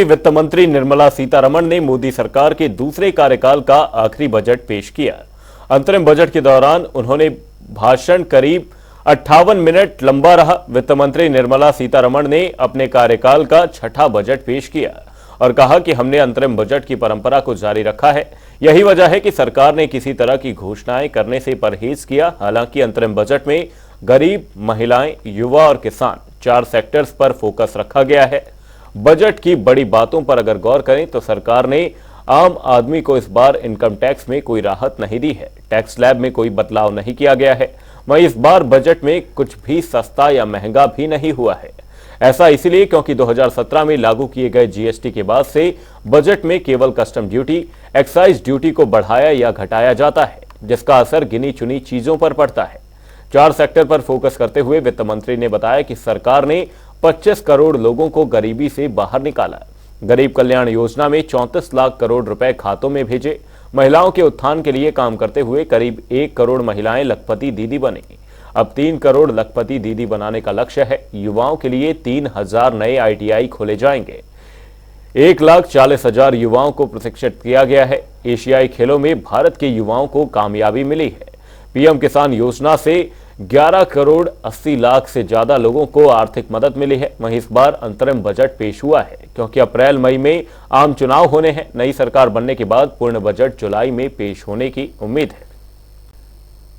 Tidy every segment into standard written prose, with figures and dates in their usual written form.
वित्त मंत्री निर्मला सीतारमण ने मोदी सरकार के दूसरे कार्यकाल का आखिरी बजट पेश किया। अंतरिम बजट के दौरान उन्होंने भाषण करीब 58 मिनट लंबा रहा। वित्त मंत्री निर्मला सीतारमण ने अपने कार्यकाल का छठा बजट पेश किया और कहा कि हमने अंतरिम बजट की परंपरा को जारी रखा है। यही वजह है कि सरकार ने किसी तरह की घोषणाएं करने से परहेज किया। हालांकि अंतरिम बजट में गरीब, महिलाएं, युवा और किसान 4 सेक्टर्स पर फोकस रखा गया है। बजट की बड़ी बातों पर अगर गौर करें तो सरकार ने आम आदमी को इस बार इनकम टैक्स में कोई राहत नहीं दी है। टैक्स स्लैब में कोई बदलाव नहीं किया गया है। वहीं इस बार बजट में कुछ भी सस्ता या महंगा भी नहीं हुआ है। ऐसा इसलिए क्योंकि 2017 में लागू किए गए जीएसटी के बाद से बजट में केवल कस्टम ड्यूटी, एक्साइज ड्यूटी को बढ़ाया या घटाया जाता है, जिसका असर गिनी चुनी चीजों पर पड़ता है। 4 सेक्टर पर फोकस करते हुए वित्त मंत्री ने बताया कि सरकार ने 25 करोड़ लोगों को गरीबी से बाहर निकाला। गरीब कल्याण योजना में 34 लाख करोड़ रुपए खातों में भेजे। महिलाओं के उत्थान के लिए काम करते हुए करीब 1 करोड़ महिलाएं लखपति दीदी बने। अब 3 करोड़ लखपति दीदी बनाने का लक्ष्य है। युवाओं के लिए 3000 नए आईटीआई खोले जाएंगे। 1,40,000 युवाओं को प्रशिक्षित किया गया है। एशियाई खेलों में भारत के युवाओं को कामयाबी मिली है। पीएम किसान योजना से 11 करोड़ 80 लाख से ज्यादा लोगों को आर्थिक मदद मिली है। वहीं इस बार अंतरिम बजट पेश हुआ है क्योंकि अप्रैल मई में आम चुनाव होने हैं। नई सरकार बनने के बाद पूर्ण बजट जुलाई में पेश होने की उम्मीद है।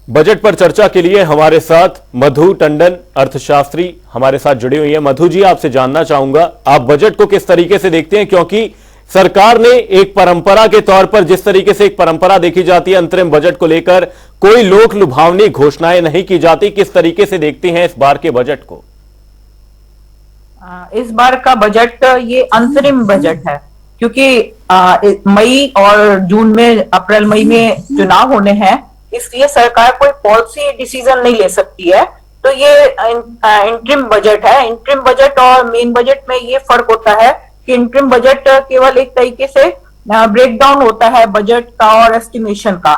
बजट पर चर्चा के लिए हमारे साथ मधु टंडन अर्थशास्त्री हमारे साथ जुड़ी हुई है। मधु जी, आपसे जानना चाहूंगा आप बजट को किस तरीके से देखते हैं, क्योंकि सरकार ने एक परंपरा के तौर पर, जिस तरीके से एक परंपरा देखी जाती है अंतरिम बजट को लेकर कोई लोक लुभावनी घोषणाएं नहीं की जाती, किस तरीके से देखते हैं इस बार के बजट को? इस बार का बजट ये अंतरिम बजट है क्योंकि मई और जून में, अप्रैल मई में चुनाव होने हैं, इसलिए सरकार कोई पॉलिसी डिसीजन नहीं ले सकती है। तो ये इंटरिम बजट है। इंटरिम बजट और मेन बजट में ये फर्क होता है कि इंटरिम बजट केवल एक तरीके से ब्रेकडाउन होता है बजट का और एस्टिमेशन का।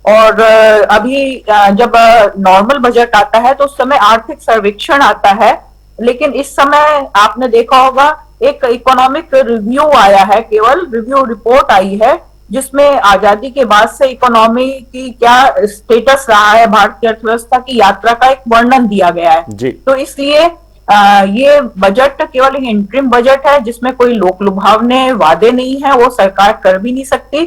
और अभी जब नॉर्मल बजट आता है तो उस समय आर्थिक सर्वेक्षण आता है, लेकिन इस समय आपने देखा होगा एक इकोनॉमिक रिव्यू आया है, केवल रिव्यू रिपोर्ट आई है जिसमें आजादी के बाद से इकोनॉमी की क्या स्टेटस रहा है, भारत की अर्थव्यवस्था की यात्रा का एक वर्णन दिया गया है। तो इसलिए ये बजट केवल एक इंटरिम बजट है जिसमें कोई लोक लुभावने वादे नहीं है, वो सरकार कर भी नहीं सकती।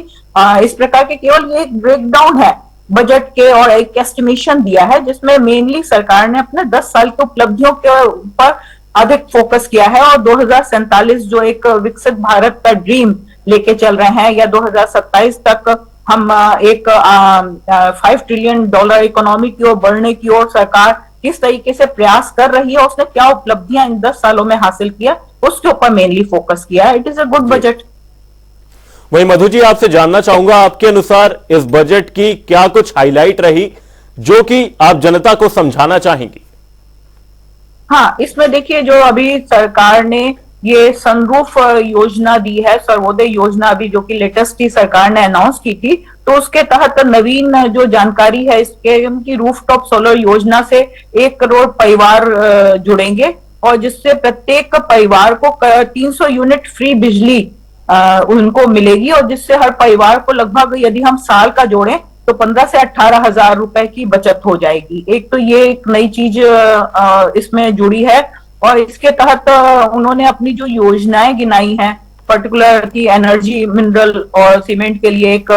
इस प्रकार के केवल ये एक ब्रेकडाउन है बजट के और एक एस्टिमेशन दिया है जिसमें मेनली सरकार ने अपने 10 साल की उपलब्धियों के ऊपर अधिक फोकस किया है और 2047 जो एक विकसित भारत का ड्रीम लेके चल रहे हैं, या 2027 तक हम एक $5 ट्रिलियन इकोनॉमी की ओर बढ़ने की ओर सरकार किस तरीके से प्रयास कर रही है, उसने क्या उपलब्धियां इन 10 सालों में हासिल किया, उसके ऊपर मेनली फोकस किया है। It is a good budget. वही मधु जी, आपसे जानना चाहूंगा आपके अनुसार इस बजट की क्या कुछ हाईलाइट रही जो कि आप जनता को समझाना चाहेंगी? हाँ, इसमें देखिए जो अभी सरकार ने ये सनरूफ योजना दी है, सर्वोदय योजना अभी जो कि लेटेस्ट ही सरकार ने अनाउंस की थी, तो उसके तहत नवीन जो जानकारी है इसके उनकी रूफटॉप सोलर योजना से 1 करोड़ परिवार जुड़ेंगे और जिससे प्रत्येक परिवार को 300 यूनिट फ्री बिजली उनको मिलेगी और जिससे हर परिवार को लगभग, यदि हम साल का जोड़ें तो 15 से 18 हजार रुपए की बचत हो जाएगी। एक तो ये एक नई चीज इसमें जुड़ी है और इसके तहत उन्होंने अपनी जो योजनाएं गिनाई हैं, पर्टिकुलर की एनर्जी, मिनरल और सीमेंट के लिए एक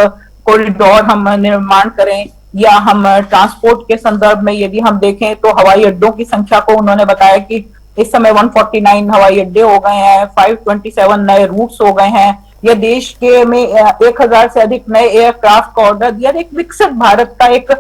कॉरिडोर हम निर्माण करें, या हम ट्रांसपोर्ट के संदर्भ में यदि हम देखें तो हवाई अड्डों की संख्या को उन्होंने बताया कि इस समय 149 हवाई अड्डे हो गए हैं, 527 नए रूट्स हो गए हैं, या देश के में 1000 से अधिक नए एयरक्राफ्ट का ऑर्डर दिया। एक विकसित भारत का एक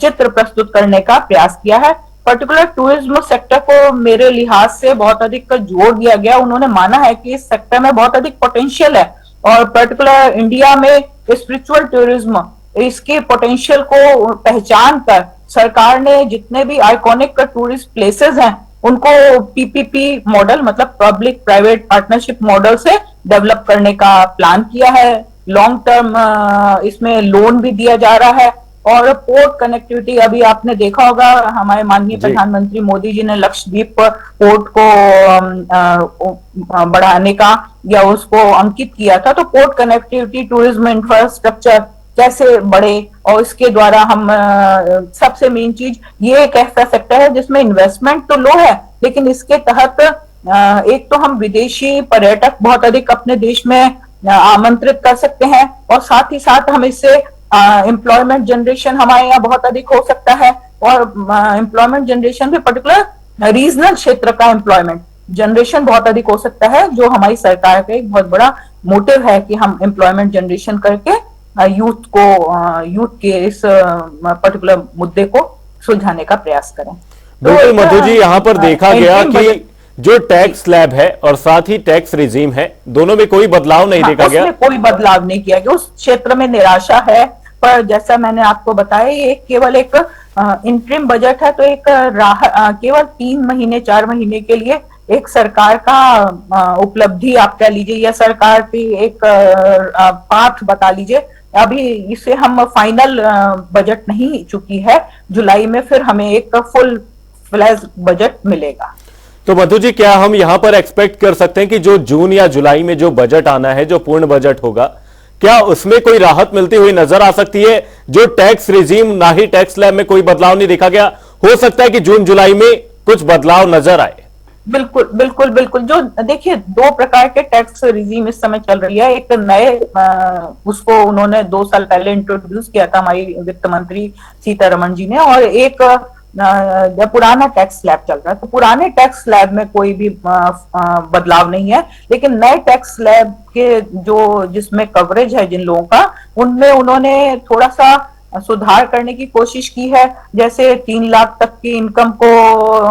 चित्र प्रस्तुत करने का प्रयास किया है। पर्टिकुलर टूरिज्म सेक्टर को मेरे लिहाज से बहुत अधिक जोर दिया गया। उन्होंने माना है कि इस सेक्टर में बहुत अधिक पोटेंशियल है और पर्टिकुलर इंडिया में स्पिरिचुअल टूरिज्म, इसके पोटेंशियल को पहचान कर सरकार ने जितने भी आइकॉनिक टूरिस्ट प्लेसेस हैं उनको पीपीपी मॉडल, मतलब पब्लिक प्राइवेट पार्टनरशिप मॉडल से डेवलप करने का प्लान किया है। लॉन्ग टर्म इसमें लोन भी दिया जा रहा है और पोर्ट कनेक्टिविटी, अभी आपने देखा होगा हमारे माननीय जी। प्रधानमंत्री मोदी जी ने लक्षद्वीप पोर्ट को बढ़ाने का या उसको अंकित किया था। तो पोर्ट कनेक्टिविटी, टूरिज्म इंफ्रास्ट्रक्चर कैसे बढ़े, और इसके द्वारा हम सबसे मेन चीज, ये एक ऐसा सेक्टर है जिसमें इन्वेस्टमेंट तो लो है, लेकिन इसके तहत एक तो हम विदेशी पर्यटक बहुत अधिक अपने देश में आमंत्रित कर सकते हैं, और साथ ही साथ हम इससे एम्प्लॉयमेंट जनरेशन हमारे यहाँ बहुत अधिक हो सकता है। और एम्प्लॉयमेंट जनरेशन भी पर्टिकुलर रीजनल क्षेत्र का एम्प्लॉयमेंट जनरेशन बहुत अधिक हो सकता है, जो हमारी सरकार का एक बहुत बड़ा मोटिव है कि हम एम्प्लॉयमेंट जनरेशन करके यूथ के इस पर्टिकुलर मुद्दे को सुलझाने का प्रयास करें। बिल्कुल मधु जी, यहाँ पर देखा गया कि बजट, जो टैक्स स्लैब है और साथ ही टैक्स रिजीम है, दोनों में कोई बदलाव नहीं देखा गया। उसमें कोई बदलाव नहीं किया गया। उस क्षेत्र में निराशा है, पर जैसा मैंने आपको बताया, ये केवल एक इंटरिम बजट है, तो एक केवल 3 महीने 4 महीने के लिए एक सरकार का उपलब्धि आप कह लीजिए, या सरकार की एक पाथ बता लीजिए। अभी इसे हम फाइनल बजट नहीं चुकी है, जुलाई में फिर हमें एक फुल फ्लैश बजट मिलेगा। तो मधु जी, क्या हम यहां पर एक्सपेक्ट कर सकते हैं कि जो जून या जुलाई में जो बजट आना है, जो पूर्ण बजट होगा, क्या उसमें कोई राहत मिलती हुई नजर आ सकती है? जो टैक्स रिजीम, ना ही टैक्स स्लैब में कोई बदलाव नहीं देखा गया, हो सकता है कि जून जुलाई में कुछ बदलाव नजर आए। बिल्कुल बिल्कुल बिल्कुल। जो देखिए, 2 प्रकार के टैक्स रिजीम इस समय चल रही है। एक नए उसको उन्होंने 2 साल पहले इंट्रोड्यूस किया था हमारी वित्त मंत्री सीतारमण जी ने, और एक पुराना टैक्स स्लैब चल रहा है। तो पुराने टैक्स स्लैब में कोई भी बदलाव नहीं है, लेकिन नए टैक्स स्लैब के जो जिसमें कवरेज है जिन लोगों का, उनमें उन्होंने थोड़ा सा सुधार करने की कोशिश की है। जैसे 3 लाख तक की इनकम को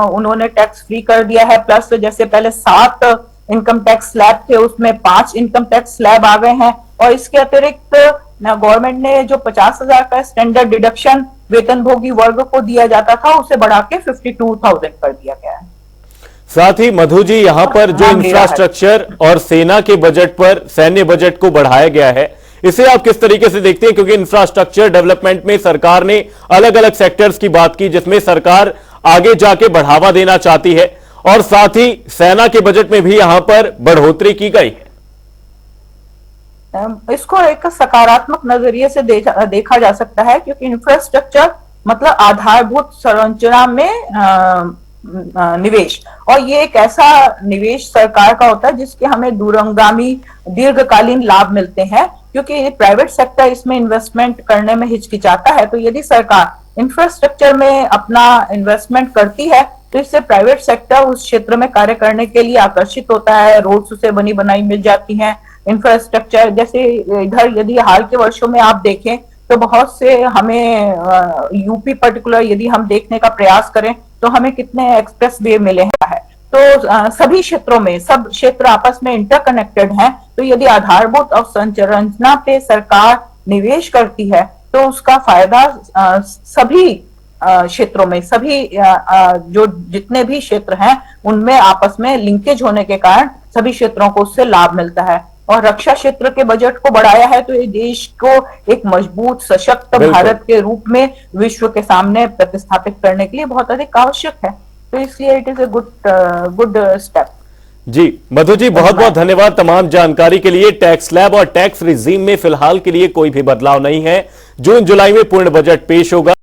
उन्होंने टैक्स फ्री कर दिया है, प्लस जैसे पहले 7 इनकम टैक्स स्लैब थे, उसमें 5 इनकम टैक्स स्लैब आ गए हैं। और इसके अतिरिक्त गवर्नमेंट ने जो 50,000 का स्टैंडर्ड डिडक्शन वेतनभोगी वर्ग को दिया जाता था, उसे बढ़ा के 52,000 कर दिया गया है। साथ ही मधु जी, यहां पर जो इंफ्रास्ट्रक्चर और सेना के बजट पर सैन्य बजट को बढ़ाया गया है, इसे आप किस तरीके से देखते हैं? क्योंकि इंफ्रास्ट्रक्चर डेवलपमेंट में सरकार ने अलग अलग सेक्टर्स की बात की, जिसमें सरकार आगे जाके बढ़ावा देना चाहती है, और साथ ही सेना के बजट में भी यहां पर बढ़ोतरी की गई है। इसको एक सकारात्मक नजरिए से देखा जा सकता है, क्योंकि इंफ्रास्ट्रक्चर मतलब आधारभूत संरचना में निवेश, और ये एक ऐसा निवेश सरकार का होता है जिसके हमें दूरगामी दीर्घकालीन लाभ मिलते हैं। क्योंकि प्राइवेट सेक्टर इसमें इन्वेस्टमेंट करने में हिचकिचाता है, तो यदि सरकार इंफ्रास्ट्रक्चर में अपना इन्वेस्टमेंट करती है, तो इससे प्राइवेट सेक्टर उस क्षेत्र में कार्य करने के लिए आकर्षित होता है। रोड्स उसे बनी बनाई मिल जाती हैं। इंफ्रास्ट्रक्चर जैसे इधर यदि हाल के वर्षों में आप देखें, तो बहुत से हमें यूपी पर्टिकुलर यदि हम देखने का प्रयास करें, तो हमें कितने एक्सप्रेस वे मिले हैं। तो सभी क्षेत्रों में, सब क्षेत्र आपस में इंटरकनेक्टेड हैं। तो यदि आधारभूत अवसंरचना पे सरकार निवेश करती है, तो उसका फायदा सभी क्षेत्रों में, सभी जो जितने भी क्षेत्र हैं, उनमें आपस में लिंकेज होने के कारण सभी क्षेत्रों को उससे लाभ मिलता है। और रक्षा क्षेत्र के बजट को बढ़ाया है, तो ये देश को एक मजबूत सशक्त भारत के रूप में विश्व के सामने प्रतिस्थापित करने के लिए बहुत अधिक आवश्यक है। तो इसलिए it is a good step. जी मधु जी, बहुत बहुत धन्यवाद तमाम जानकारी के लिए। टैक्स स्लैब और टैक्स रिजीम में फिलहाल के लिए कोई भी बदलाव नहीं है। जून जुलाई में पूर्ण बजट पेश होगा।